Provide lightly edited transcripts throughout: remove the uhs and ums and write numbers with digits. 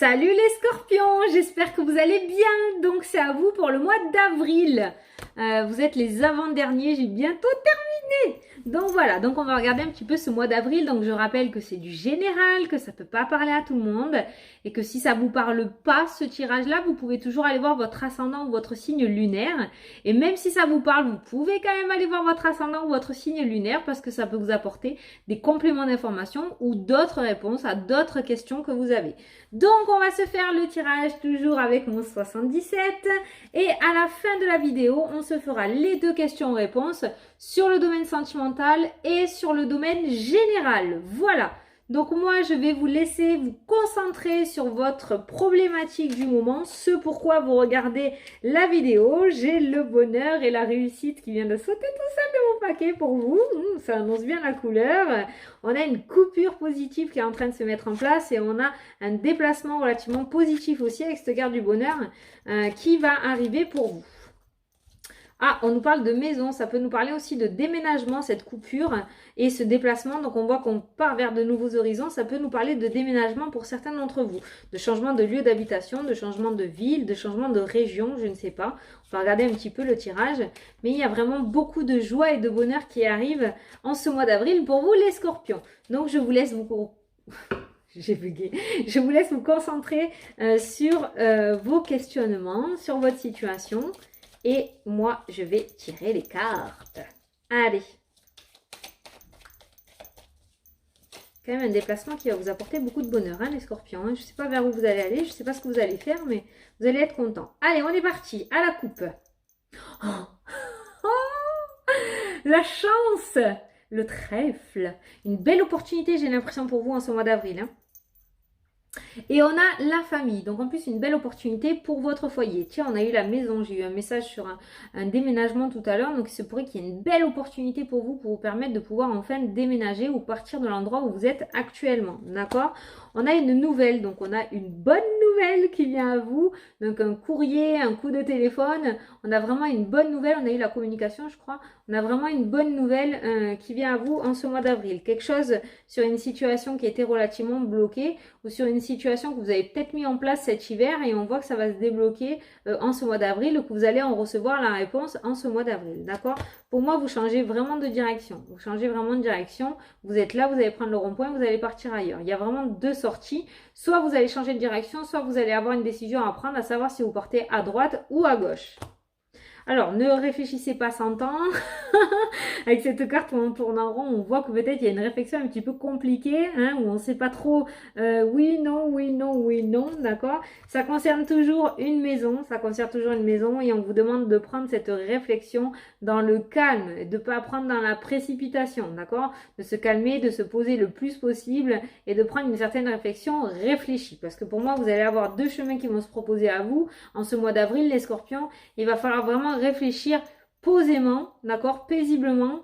Salut les scorpions, j'espère que vous allez bien. Donc c'est à vous pour le mois d'avril. Vous êtes les avant-derniers, j'ai bientôt terminé. Donc voilà, donc on va regarder un petit peu ce mois d'avril. Donc je rappelle que c'est du général, que ça peut pas parler à tout le monde. Et que si ça vous parle pas ce tirage-là, vous pouvez toujours aller voir votre ascendant ou votre signe lunaire. Et même si ça vous parle, vous pouvez quand même aller voir votre ascendant ou votre signe lunaire parce que ça peut vous apporter des compléments d'information ou d'autres réponses à d'autres questions que vous avez. Donc on va se faire le tirage toujours avec mon 77 et à la fin de la vidéo on se fera les deux questions-réponses sur le domaine sentimental et sur le domaine général. Voilà, donc moi je vais vous laisser vous concentrer sur votre problématique du moment, ce pourquoi vous regardez la vidéo. J'ai le bonheur et la réussite qui vient de sauter tout seul de mon paquet pour vous. Ça annonce bien la couleur. On a une coupure positive qui est en train de se mettre en place et on a un déplacement relativement positif aussi avec cette carte du bonheur qui va arriver pour vous. Ah, on nous parle de maison, ça peut nous parler aussi de déménagement, cette coupure et ce déplacement. Donc on voit qu'on part vers de nouveaux horizons, ça peut nous parler de déménagement pour certains d'entre vous. De changement de lieu d'habitation, de changement de ville, de changement de région, je ne sais pas. On va regarder un petit peu le tirage. Mais il y a vraiment beaucoup de joie et de bonheur qui arrivent en ce mois d'avril pour vous les scorpions. Donc je vous laisse vous... J'ai bugué. Je vous laisse vous concentrer sur vos questionnements, sur votre situation. Et moi, je vais tirer les cartes. Allez. Quand même un déplacement qui va vous apporter beaucoup de bonheur, hein, les scorpions. Hein. Je ne sais pas vers où vous allez aller, je ne sais pas ce que vous allez faire, mais vous allez être contents. Allez, on est parti. À la coupe. Oh. Oh, la chance. Le trèfle. Une belle opportunité, j'ai l'impression, pour vous en ce mois d'avril. Hein. Et on a la famille, donc en plus une belle opportunité pour votre foyer. Tiens, on a eu la maison, j'ai eu un message sur un déménagement tout à l'heure, donc il se pourrait qu'il y ait une belle opportunité pour vous permettre de pouvoir enfin déménager ou partir de l'endroit où vous êtes actuellement, d'accord? On a une nouvelle, donc on a une bonne nouvelle qui vient à vous, donc un courrier, un coup de téléphone, on a vraiment une bonne nouvelle, on a eu la communication je crois, on a vraiment une bonne nouvelle qui vient à vous en ce mois d'avril. Quelque chose sur une situation qui était relativement bloquée ou sur une situation que vous avez peut-être mis en place cet hiver et on voit que ça va se débloquer en ce mois d'avril ou que vous allez en recevoir la réponse en ce mois d'avril, d'accord? Pour moi, vous changez vraiment de direction. Vous changez vraiment de direction. Vous êtes là, vous allez prendre le rond-point, vous allez partir ailleurs. Il y a vraiment deux sorties. Soit vous allez changer de direction, soit vous allez avoir une décision à prendre, à savoir si vous partez à droite ou à gauche. Alors, ne réfléchissez pas 100 ans. Avec cette carte où on tourne en rond, on voit que peut-être il y a une réflexion un petit peu compliquée, hein, où on ne sait pas trop oui, non, oui, non, oui, non, d'accord? Ça concerne toujours une maison, et on vous demande de prendre cette réflexion dans le calme, de ne pas prendre dans la précipitation, d'accord? De se calmer, de se poser le plus possible et de prendre une certaine réflexion réfléchie. Parce que pour moi, vous allez avoir deux chemins qui vont se proposer à vous en ce mois d'avril, les scorpions. Il va falloir vraiment réfléchir posément, d'accord, paisiblement,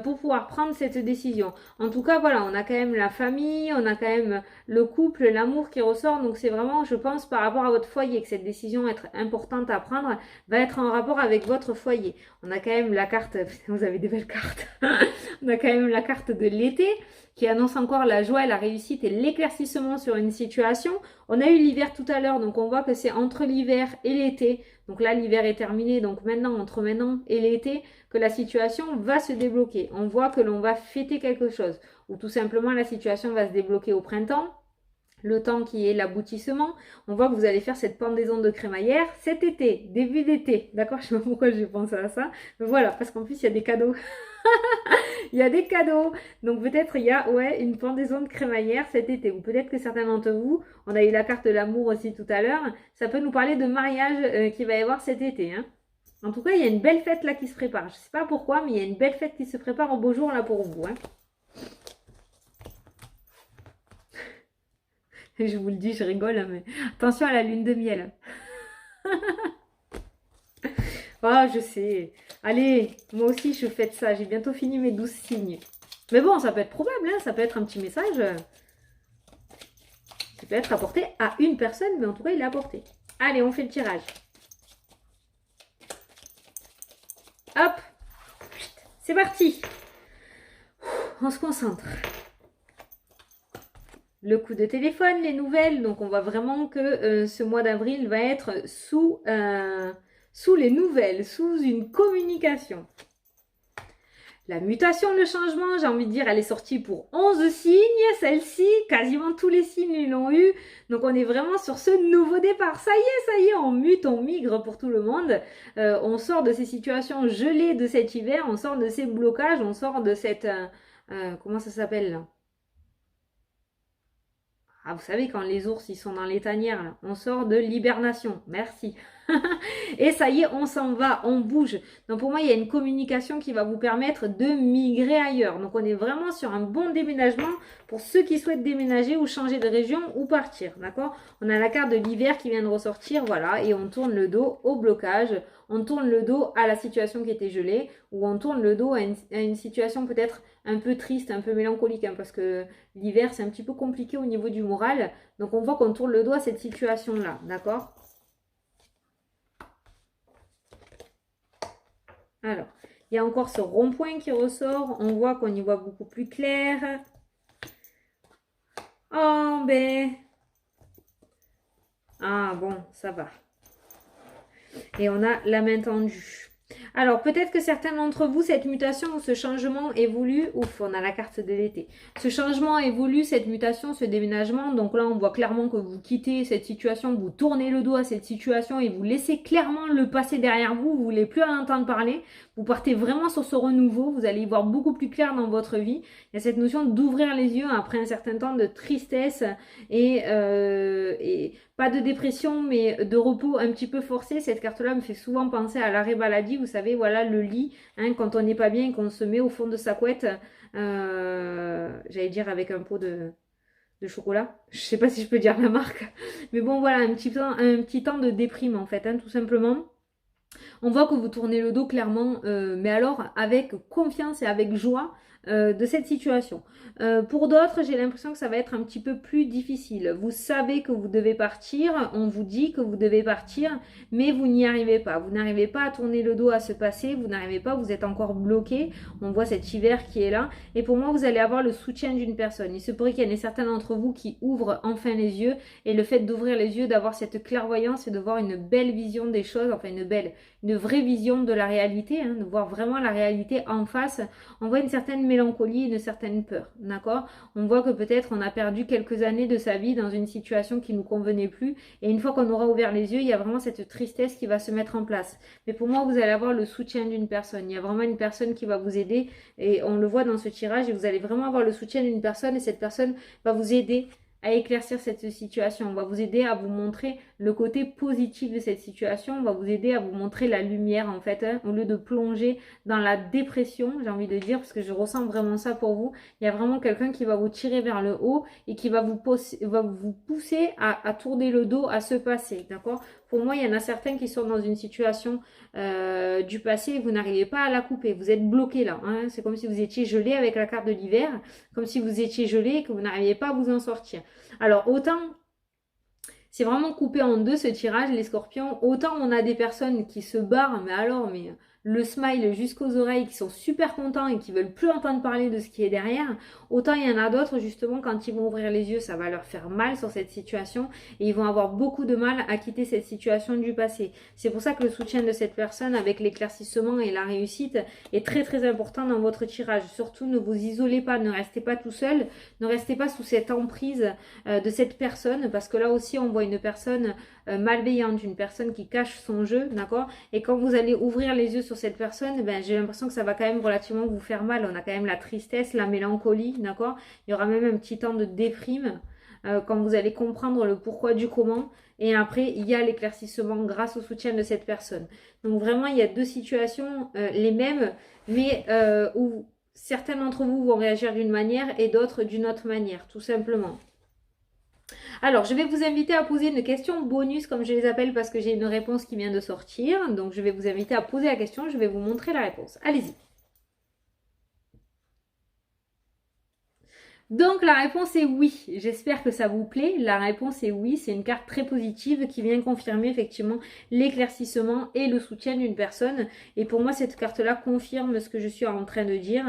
pour pouvoir prendre cette décision. En tout cas, voilà, on a quand même la famille, on a quand même le couple, l'amour qui ressort. Donc c'est vraiment, je pense, par rapport à votre foyer que cette décision être importante à prendre va être en rapport avec votre foyer. On a quand même la carte, vous avez des belles cartes. On a quand même la carte de l'été qui annonce encore la joie, la réussite et l'éclaircissement sur une situation. On a eu l'hiver tout à l'heure, donc on voit que c'est entre l'hiver et l'été. Donc là, l'hiver est terminé, donc maintenant, entre maintenant et l'été, que la situation va se débloquer. On voit que l'on va fêter quelque chose. Ou tout simplement, la situation va se débloquer au printemps. Le temps qui est l'aboutissement, on voit que vous allez faire cette pendaison de crémaillère cet été, début d'été, d'accord? Je sais pas pourquoi j'ai pensé à ça, mais voilà, parce qu'en plus il y a des cadeaux. Il y a des cadeaux, donc peut-être il y a une pendaison de crémaillère cet été, ou peut-être que certains d'entre vous, on a eu la carte de l'amour aussi tout à l'heure, ça peut nous parler de mariage qu'il va y avoir cet été, hein. En tout cas, il y a une belle fête là qui se prépare, je sais pas pourquoi, mais il y a une belle fête qui se prépare au beau jour là pour vous, hein. Je vous le dis, je rigole, mais attention à la lune de miel. Ah, je sais. Allez, moi aussi, je fête ça. J'ai bientôt fini mes 12 signes. Mais bon, ça peut être probable, hein. Ça peut être un petit message. Ça peut être apporté à une personne, mais en tout cas, il est apporté. Allez, on fait le tirage. Hop. C'est parti. On se concentre. le coup de téléphone, les nouvelles. Donc on voit vraiment que ce mois d'avril va être sous les nouvelles, sous une communication. La mutation, le changement, j'ai envie de dire, elle est sortie pour 11 signes, celle-ci, quasiment tous les signes l'ont eu. Donc on est vraiment sur ce nouveau départ. Ça y est, on mute, on migre pour tout le monde. On sort de ces situations gelées de cet hiver, on sort de ces blocages, on sort de cette... comment ça s'appelle là? Ah, vous savez, quand les ours, ils sont dans les tanières, là, on sort de l'hibernation. Merci. Et ça y est, on s'en va, on bouge. Donc pour moi, il y a une communication qui va vous permettre de migrer ailleurs. Donc on est vraiment sur un bon déménagement pour ceux qui souhaitent déménager ou changer de région ou partir. D'accord? On a la carte de l'hiver qui vient de ressortir, voilà, et on tourne le dos au blocage. On tourne le dos à la situation qui était gelée ou on tourne le dos à une situation peut-être un peu triste, un peu mélancolique, hein, parce que l'hiver, c'est un petit peu compliqué au niveau du moral. Donc on voit qu'on tourne le dos à cette situation-là, d'accord? Alors, il y a encore ce rond-point qui ressort. On voit qu'on y voit beaucoup plus clair. Oh, ben... Ah, bon, ça va. Et on a la main tendue. Alors, peut-être que certains d'entre vous, cette mutation ou ce changement évolue. Ouf, on a la carte de l'été. Ce changement évolue, cette mutation, ce déménagement. Donc là, on voit clairement que vous quittez cette situation, vous tournez le dos à cette situation et vous laissez clairement le passé derrière vous. Vous ne voulez plus en entendre parler. Vous partez vraiment sur ce renouveau. Vous allez y voir beaucoup plus clair dans votre vie. Il y a cette notion d'ouvrir les yeux après un certain temps de tristesse et pas de dépression, mais de repos un petit peu forcé. Cette carte-là me fait souvent penser à l'arrêt maladie. Vous savez, voilà, le lit, hein, quand on n'est pas bien et qu'on se met au fond de sa couette, j'allais dire avec un pot de chocolat. Je sais pas si je peux dire la marque. Mais bon, voilà, un petit temps de déprime, en fait, hein, tout simplement. On voit que vous tournez le dos clairement, mais alors avec confiance et avec joie de cette situation. Pour d'autres, j'ai l'impression que ça va être un petit peu plus difficile. Vous savez que vous devez partir, on vous dit que vous devez partir, mais vous n'y arrivez pas. Vous n'arrivez pas à tourner le dos à ce passé, vous n'arrivez pas, vous êtes encore bloqué. On voit cet hiver qui est là. Et pour moi, vous allez avoir le soutien d'une personne. Il se pourrait qu'il y en ait certains d'entre vous qui ouvrent enfin les yeux. Et le fait d'ouvrir les yeux, d'avoir cette clairvoyance et de voir une belle vision des choses, enfin une vraie vision de la réalité, hein, de voir vraiment la réalité en face, on voit une certaine mélancolie, une certaine peur, d'accord? On voit que peut-être on a perdu quelques années de sa vie dans une situation qui ne nous convenait plus, et une fois qu'on aura ouvert les yeux, il y a vraiment cette tristesse qui va se mettre en place. Mais pour moi, vous allez avoir le soutien d'une personne, il y a vraiment une personne qui va vous aider, et on le voit dans ce tirage, et vous allez vraiment avoir le soutien d'une personne, et cette personne va vous aider à éclaircir cette situation. On va vous aider à vous montrer le côté positif de cette situation. On va vous aider à vous montrer la lumière, en fait, hein, au lieu de plonger dans la dépression, j'ai envie de dire, parce que je ressens vraiment ça pour vous. Il y a vraiment quelqu'un qui va vous tirer vers le haut et qui va vous pousser à tourner le dos à ce passé, d'accord? Pour moi, il y en a certains qui sont dans une situation du passé et vous n'arrivez pas à la couper. Vous êtes bloqué là. Hein? C'est comme si vous étiez gelé avec la carte de l'hiver, comme si vous étiez gelé et que vous n'arriviez pas à vous en sortir. Alors, autant c'est vraiment coupé en deux ce tirage, les scorpions. Autant on a des personnes qui se barrent, mais le smile jusqu'aux oreilles, qui sont super contents et qui veulent plus entendre parler de ce qui est derrière. Autant il y en a d'autres, justement, quand ils vont ouvrir les yeux, ça va leur faire mal sur cette situation et ils vont avoir beaucoup de mal à quitter cette situation du passé. C'est pour ça que le soutien de cette personne avec l'éclaircissement et la réussite est très très important dans votre tirage. Surtout, ne vous isolez pas, ne restez pas tout seul, ne restez pas sous cette emprise de cette personne, parce que là aussi on voit une personne malveillante, une personne qui cache son jeu, d'accord? Et quand vous allez ouvrir les yeux sur cette personne, ben, j'ai l'impression que ça va quand même relativement vous faire mal. On a quand même la tristesse, la mélancolie, d'accord? Il y aura même un petit temps de déprime quand vous allez comprendre le pourquoi du comment. Et après, il y a l'éclaircissement grâce au soutien de cette personne. Donc vraiment, il y a deux situations, les mêmes, mais où certains d'entre vous vont réagir d'une manière et d'autres d'une autre manière, tout simplement. Alors, je vais vous inviter à poser une question bonus, comme je les appelle, parce que j'ai une réponse qui vient de sortir. Donc, je vais vous inviter à poser la question, je vais vous montrer la réponse. Allez-y. Donc la réponse est oui. J'espère que ça vous plaît. La réponse est oui. C'est une carte très positive qui vient confirmer effectivement l'éclaircissement et le soutien d'une personne. Et pour moi, cette carte-là confirme ce que je suis en train de dire.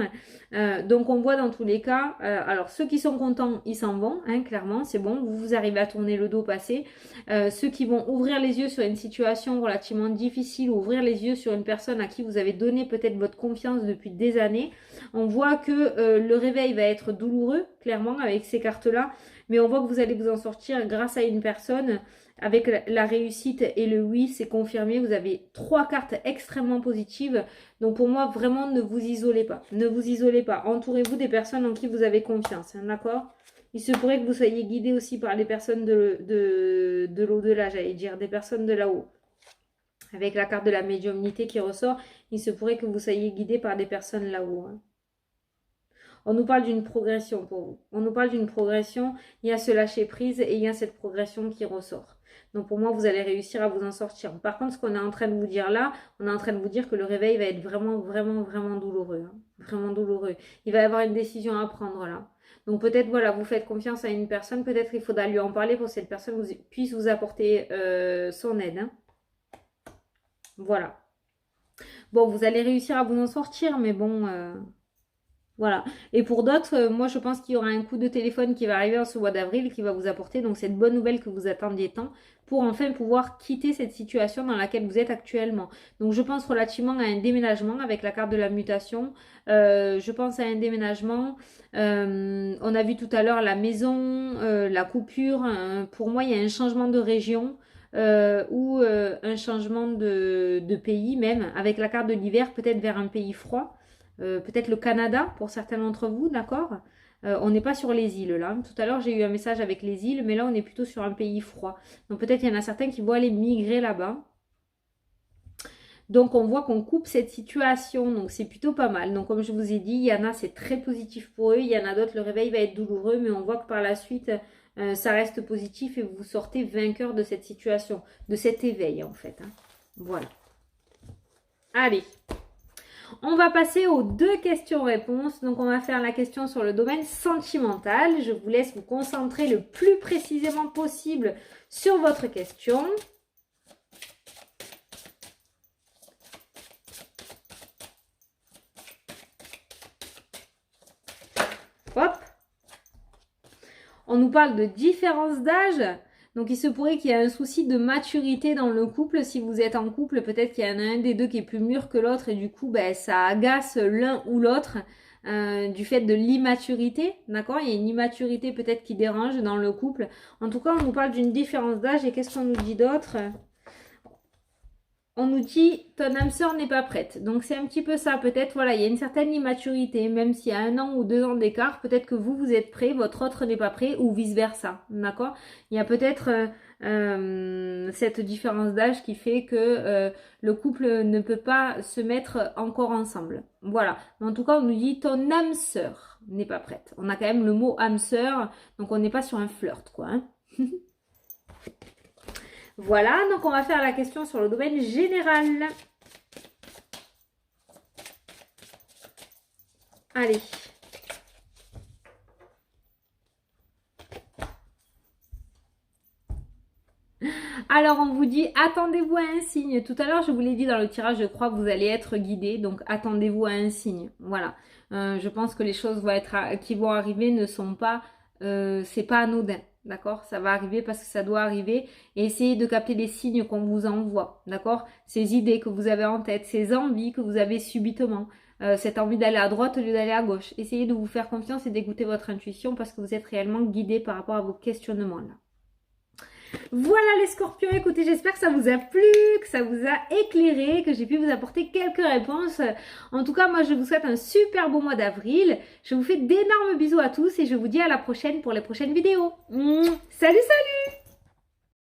Donc on voit dans tous les cas, alors ceux qui sont contents, ils s'en vont, hein, clairement, c'est bon. Vous arrivez à tourner le dos, passer. Ceux qui vont ouvrir les yeux sur une situation relativement difficile, ou ouvrir les yeux sur une personne à qui vous avez donné peut-être votre confiance depuis des années, on voit que le réveil va être douloureux, clairement, avec ces cartes-là. Mais on voit que vous allez vous en sortir grâce à une personne. Avec la réussite et le oui, c'est confirmé. Vous avez 3 cartes extrêmement positives. Donc pour moi, vraiment, ne vous isolez pas. Ne vous isolez pas. Entourez-vous des personnes en qui vous avez confiance. Hein, d'accord? Il se pourrait que vous soyez guidé aussi par les personnes de l'au-delà, j'allais dire. Des personnes de là-haut. Avec la carte de la médiumnité qui ressort, il se pourrait que vous soyez guidé par des personnes là-haut. Hein. On nous parle d'une progression pour vous. On nous parle d'une progression, il y a ce lâcher prise et il y a cette progression qui ressort. Donc pour moi, vous allez réussir à vous en sortir. Par contre, ce qu'on est en train de vous dire là, on est en train de vous dire que le réveil va être vraiment, vraiment, vraiment douloureux. Hein. Vraiment douloureux. Il va y avoir une décision à prendre là. Donc peut-être, voilà, vous faites confiance à une personne. Peut-être qu'il faudra lui en parler pour que cette personne puisse vous apporter son aide. Hein. Voilà. Bon, vous allez réussir à vous en sortir, mais bon... Voilà. Et pour d'autres, moi je pense qu'il y aura un coup de téléphone qui va arriver en ce mois d'avril qui va vous apporter donc cette bonne nouvelle que vous attendiez tant pour enfin pouvoir quitter cette situation dans laquelle vous êtes actuellement. Donc je pense relativement à un déménagement avec la carte de la mutation. Je pense à un déménagement. On a vu tout à l'heure la maison, la coupure. Pour moi, il y a un changement de région. Ou un changement de pays même, avec la carte de l'hiver, peut-être vers un pays froid. Peut-être le Canada pour certains d'entre vous, d'accord? On n'est pas sur les îles là. Tout à l'heure, j'ai eu un message avec les îles, mais là, on est plutôt sur un pays froid. Donc peut-être il y en a certains qui vont aller migrer là-bas. Donc on voit qu'on coupe cette situation, donc c'est plutôt pas mal. Donc comme je vous ai dit, il y en a, c'est très positif pour eux. Il y en a d'autres, le réveil va être douloureux, mais on voit que par la suite, ça reste positif et vous sortez vainqueur de cette situation, de cet éveil en fait. Hein. Voilà. Allez. On va passer aux 2 questions-réponses. Donc, on va faire la question sur le domaine sentimental. Je vous laisse vous concentrer le plus précisément possible sur votre question. Hop. On nous parle de différence d'âge. Donc, il se pourrait qu'il y ait un souci de maturité dans le couple. Si vous êtes en couple, peut-être qu'il y en a un des deux qui est plus mûr que l'autre et du coup, ben, ça agace l'un ou l'autre du fait de l'immaturité. D'accord? Il y a une immaturité peut-être qui dérange dans le couple. En tout cas, on nous parle d'une différence d'âge et qu'est-ce qu'on nous dit d'autre? On nous dit ton âme sœur n'est pas prête. Donc c'est un petit peu ça. Peut-être, voilà, il y a une certaine immaturité. Même s'il y a 1 an ou 2 ans d'écart, peut-être que vous êtes prêt, votre autre n'est pas prêt ou vice-versa. D'accord? Il y a peut-être cette différence d'âge qui fait que le couple ne peut pas se mettre encore ensemble. Voilà. En tout cas, on nous dit ton âme sœur n'est pas prête. On a quand même le mot âme sœur. Donc on n'est pas sur un flirt, quoi. Hein. Voilà, donc on va faire la question sur le domaine général. Allez. Alors, on vous dit, attendez-vous à un signe. Tout à l'heure, je vous l'ai dit dans le tirage, je crois que vous allez être guidé. Donc, attendez-vous à un signe. Voilà. Je pense que les choses qui vont arriver ne sont pas... c'est pas anodin. D'accord? Ça va arriver parce que ça doit arriver. Et essayez de capter les signes qu'on vous envoie. D'accord? Ces idées que vous avez en tête, ces envies que vous avez subitement. Cette envie d'aller à droite au lieu d'aller à gauche. Essayez de vous faire confiance et d'écouter votre intuition parce que vous êtes réellement guidé par rapport à vos questionnements là. Voilà les scorpions, écoutez, j'espère que ça vous a plu, que ça vous a éclairé, que j'ai pu vous apporter quelques réponses. En tout cas, moi je vous souhaite un super beau mois d'avril. Je vous fais d'énormes bisous à tous et je vous dis à la prochaine pour les prochaines vidéos. Salut, salut!